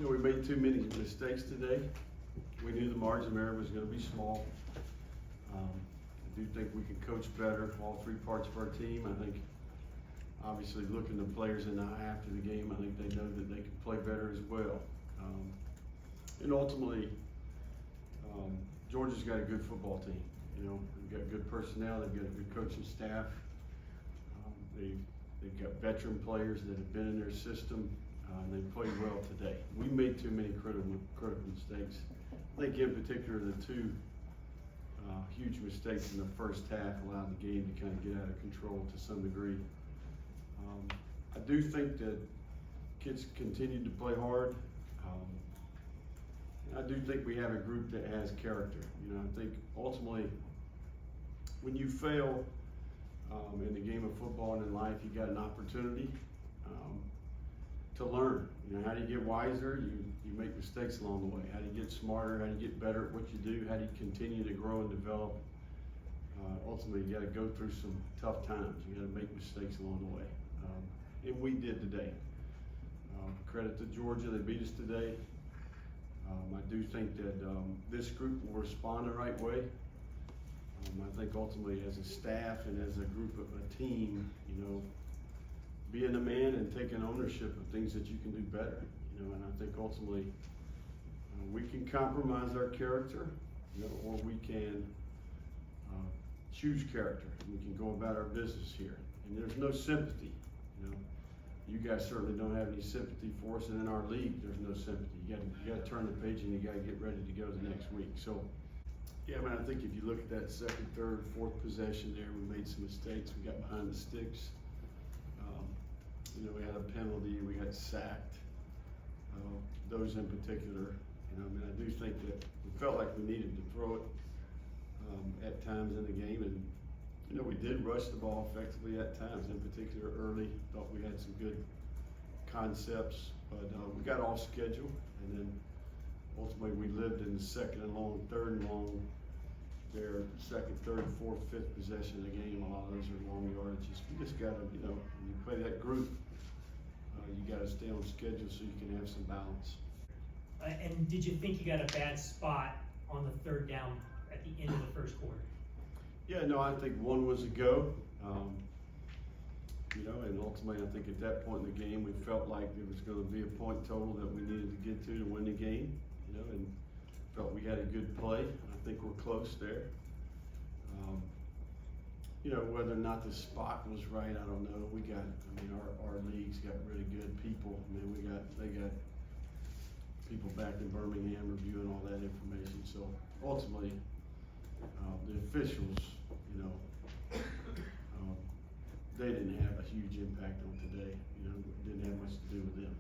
We made too many mistakes today. We knew the margin of error was going to be small. I do think we can coach better, all three parts of our team. I think, obviously, looking the players in the eye after the game, I think they know that they can play better as well. And ultimately, Georgia's got a good football team. They've got good personnel. They've got a good coaching staff. They've got veteran players that have been in their system. They played well today. We made too many critical mistakes. I think in particular the two huge mistakes in the first half allowed the game to kind of get out of control to some degree. I do think that kids continued to play hard. I do think we have a group that has character. I think ultimately when you fail in the game of football and in life, you got an opportunity to learn. How do you get wiser? You make mistakes along the way. How do you get smarter? How do you get better at what you do? How do you continue to grow and develop? Ultimately, you got to go through some tough times. You got to make mistakes along the way. And we did today. Credit to Georgia, they beat us today. I do think that this group will respond the right way. I think ultimately as a staff and as a group of a team, being a man and taking ownership of things that you can do better, and I think ultimately we can compromise our character, or we can choose character. We can go about our business here, and there's no sympathy. You guys certainly don't have any sympathy for us, and in our league, there's no sympathy. You got to turn the page and you got to get ready to go the next week. So, yeah, I think if you look at that second, third, fourth possession there, we made some mistakes. We got behind the sticks. We had a penalty. We got sacked. Those in particular. I do think that we felt like we needed to throw it at times in the game, and we did rush the ball effectively at times, in particular early. Thought we had some good concepts, but we got off schedule, and then ultimately we lived in the second and long, third and long, their second, third, fourth, fifth possession of the game. A lot of those are long yardages. You just got to, when you play that group, you got to stay on schedule so you can have some balance. And did you think you got a bad spot on the third down at the end of the first quarter? Yeah, no, I think one was a go. And ultimately I think at that point in the game we felt like there was going to be a point total that we needed to get to win the game, and felt we had a good play. I think we're close there. Whether or not the spot was right, I don't know. Our league's got really good people. They got people back in Birmingham reviewing all that information. So ultimately, the officials, they didn't have a huge impact on today. It didn't have much to do with them.